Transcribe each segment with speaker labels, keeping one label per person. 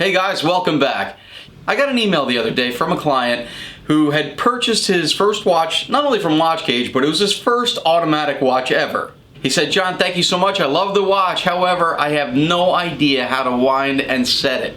Speaker 1: Hey guys, welcome back. I got an email the other day from a client who had purchased his first watch, not only from Watch Cage, but it was his first automatic watch ever. He said, "John, thank you so much. I love the watch. However, I have no idea how to wind and set it."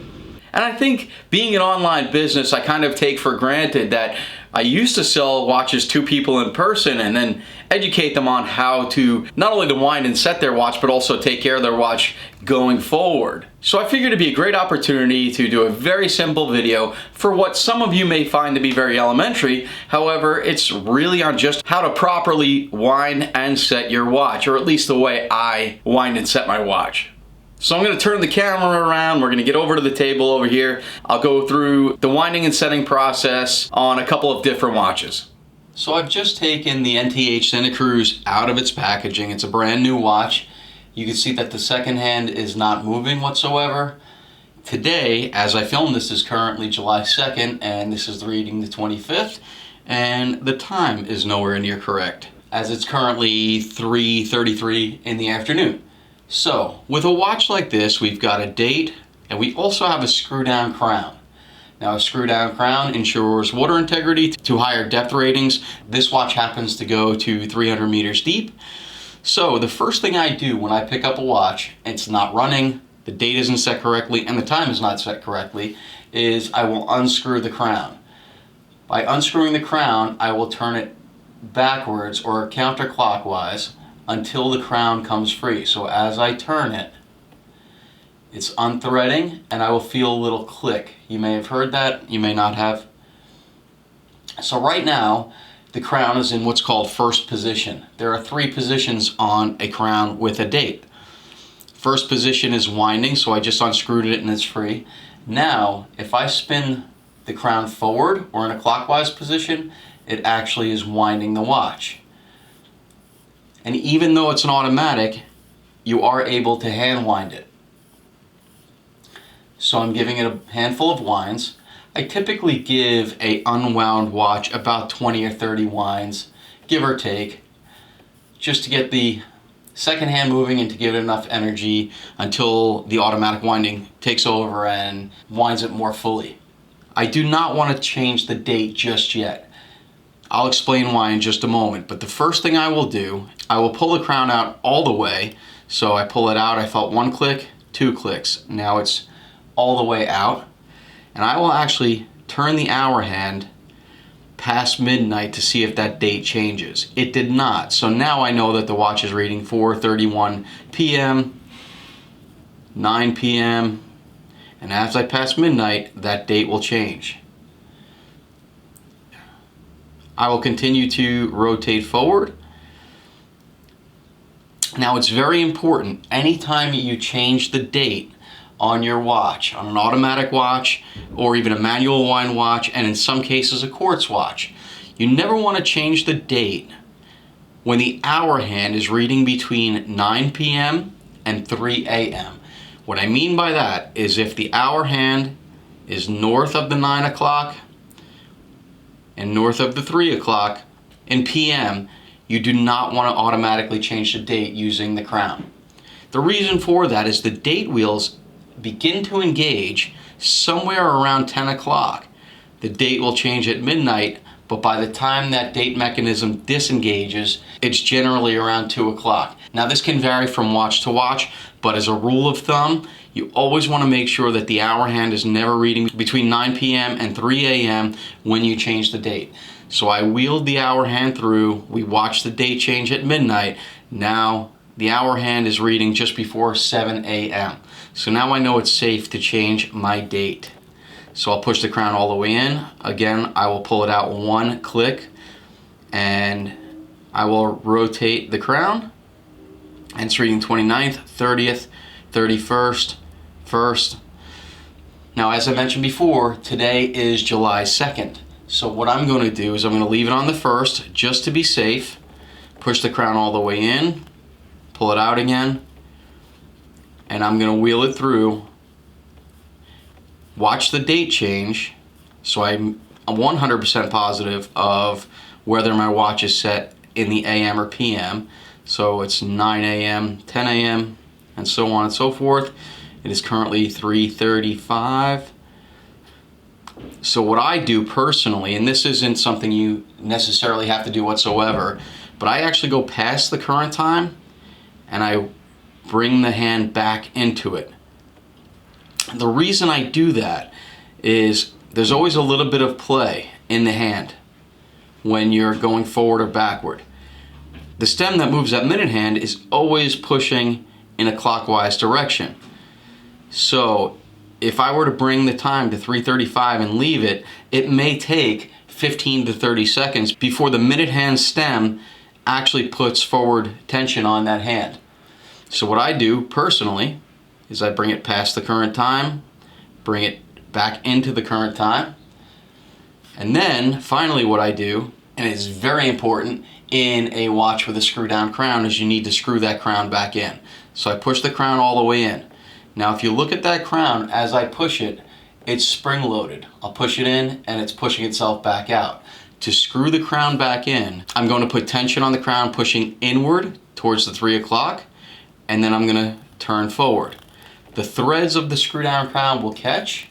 Speaker 1: And I think being an online business, I kind of take for granted that I used to sell watches to people in person and then educate them on how to not only to wind and set their watch, but also take care of their watch going forward. So I figured it'd be a great opportunity to do a very simple video for what some of you may find to be very elementary. However, it's really on just how to properly wind and set your watch, or at least the way I wind and set my watch. So I'm going to turn the camera around, we're going to get over to the table over here. I'll go through the winding and setting process on a couple of different watches. So I've just taken the NTH Santa Cruz out of its packaging. It's a brand new watch. You can see that the second hand is not moving whatsoever. Today, as I film this, is currently July 2nd, and this is the reading the 25th, and the time is nowhere near correct, as it's currently 3:33 in the afternoon. So, with a watch like this, we've got a date, and we also have a screw-down crown. Now, a screw-down crown ensures water integrity to higher depth ratings. This watch happens to go to 300 meters deep. So, the first thing I do when I pick up a watch, it's not running, the date isn't set correctly, and the time is not set correctly, is I will unscrew the crown. By unscrewing the crown, I will turn it backwards or counterclockwise until the crown comes free. So as I turn it, it's unthreading and I will feel a little click. You may have heard that, you may not have. So right now, the crown is in what's called first position. There are 3 positions on a crown with a date. First position is winding, so I just unscrewed it and it's free. Now, if I spin the crown forward or in a clockwise position, it actually is winding the watch. And even though it's an automatic, you are able to hand wind it. So I'm giving it a handful of winds. I typically give a unwound watch about 20 or 30 winds, give or take, just to get the second hand moving and to give it enough energy until the automatic winding takes over and winds it more fully. I do not want to change the date just yet. I'll explain why in just a moment, but the first thing I will do, I will pull the crown out all the way. So I pull it out, I felt 1 click, 2 clicks. Now it's all the way out. And I will actually turn the hour hand past midnight to see if that date changes. It did not. So now I know that the watch is reading 4:31 p.m., 9 p.m., and as I pass midnight, that date will change. I will continue to rotate forward. Now it's very important, anytime you change the date on your watch, on an automatic watch, or even a manual wind watch, and in some cases a quartz watch, you never want to change the date when the hour hand is reading between 9 p.m. and 3 a.m. What I mean by that is if the hour hand is north of the 9 o'clock and north of the 3 o'clock in PM, you do not want to automatically change the date using the crown. The reason for that is the date wheels begin to engage somewhere around 10 o'clock. The date will change at midnight, but by the time that date mechanism disengages, it's generally around 2 o'clock. Now this can vary from watch to watch, but as a rule of thumb, you always want to make sure that the hour hand is never reading between 9 p.m. and 3 a.m. when you change the date. So I wheeled the hour hand through, we watched the date change at midnight. Now the hour hand is reading just before 7 a.m. So now I know it's safe to change my date. So I'll push the crown all the way in. Again, I will pull it out 1 click and I will rotate the crown. And it's reading 29th, 30th, 31st, 1st. Now, as I mentioned before, today is July 2nd. So what I'm going to do is I'm going to leave it on the 1st just to be safe. Push the crown all the way in, pull it out again, and I'm going to wheel it through. Watch the date change, so I'm 100% positive of whether my watch is set in the AM or PM. So it's 9 a.m., 10 a.m., and so on and so forth. It is currently 3:35. So what I do personally, and this isn't something you necessarily have to do whatsoever, but I actually go past the current time and I bring the hand back into it. The reason I do that is there's always a little bit of play in the hand when you're going forward or backward. The stem that moves that minute hand is always pushing in a clockwise direction. So if I were to bring the time to 3:35 and leave it, it may take 15 to 30 seconds before the minute hand stem actually puts forward tension on that hand. So what I do personally is I bring it past the current time, bring it back into the current time, and then finally what I do, and it's very important in a watch with a screw down crown, is you need to screw that crown back in. So I push the crown all the way in. Now if you look at that crown, as I push it, it's spring loaded. I'll push it in and it's pushing itself back out. To screw the crown back in, I'm going to put tension on the crown pushing inward towards the 3 o'clock, and then I'm going to turn forward. The threads of the screw down crown will catch,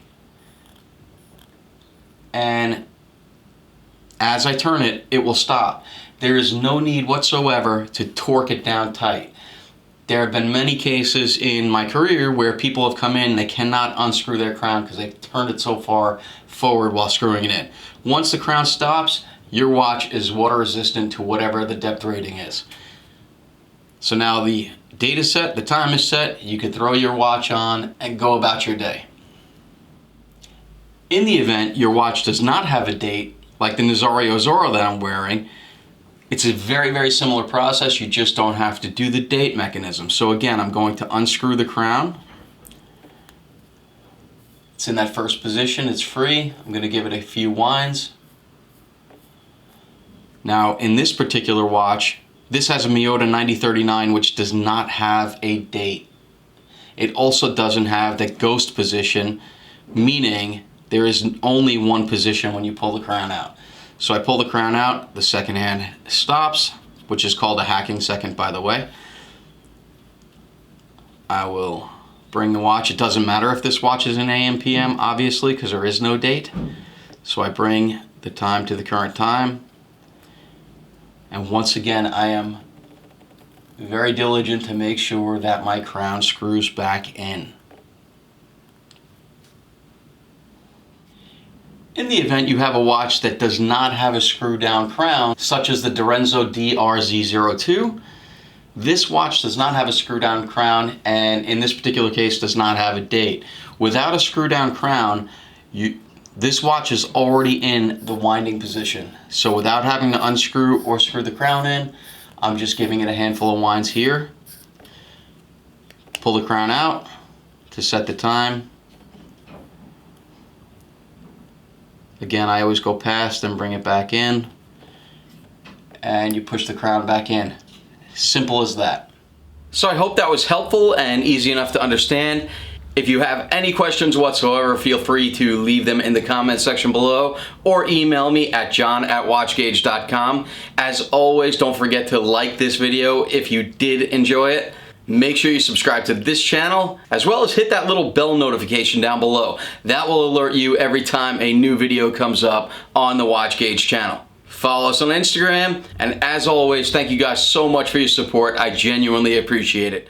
Speaker 1: and as I turn it, it will stop. There is no need whatsoever to torque it down tight. There have been many cases in my career where people have come in and they cannot unscrew their crown because they've turned it so far forward while screwing it in. Once the crown stops, your watch is water resistant to whatever the depth rating is. So now the date is set, the time is set, you can throw your watch on and go about your day. In the event your watch does not have a date, like the Nazario Zorro that I'm wearing, it's a very, very similar process. You just don't have to do the date mechanism. So again, I'm going to unscrew the crown. It's in that first position, it's free. I'm going to give it a few winds. Now in this particular watch, this has a Miyota 9039 which does not have a date. It also doesn't have the ghost position, meaning there is only one position when you pull the crown out. So I pull the crown out, the second hand stops, which is called a hacking second, by the way. I will bring the watch. It doesn't matter if this watch is in AM, PM, obviously, because there is no date. So I bring the time to the current time. And once again, I am very diligent to make sure that my crown screws back in. In the event you have a watch that does not have a screw down crown, such as the Dorenzo DRZ02, this watch does not have a screw down crown, and in this particular case does not have a date. Without a screw down crown, this watch is already in the winding position. So without having to unscrew or screw the crown in, I'm just giving it a handful of winds here. Pull the crown out to set the time. Again, I always go past and bring it back in, and you push the crown back in. Simple as that. So I hope that was helpful and easy enough to understand. If you have any questions whatsoever, feel free to leave them in the comment section below or email me at john@watchgauge.com. As always, don't forget to like this video if you did enjoy it. Make sure you subscribe to this channel, as well as hit that little bell notification down below. That will alert you every time a new video comes up on the Watch Gauge channel. Follow us on Instagram, and as always, thank you guys so much for your support. I genuinely appreciate it.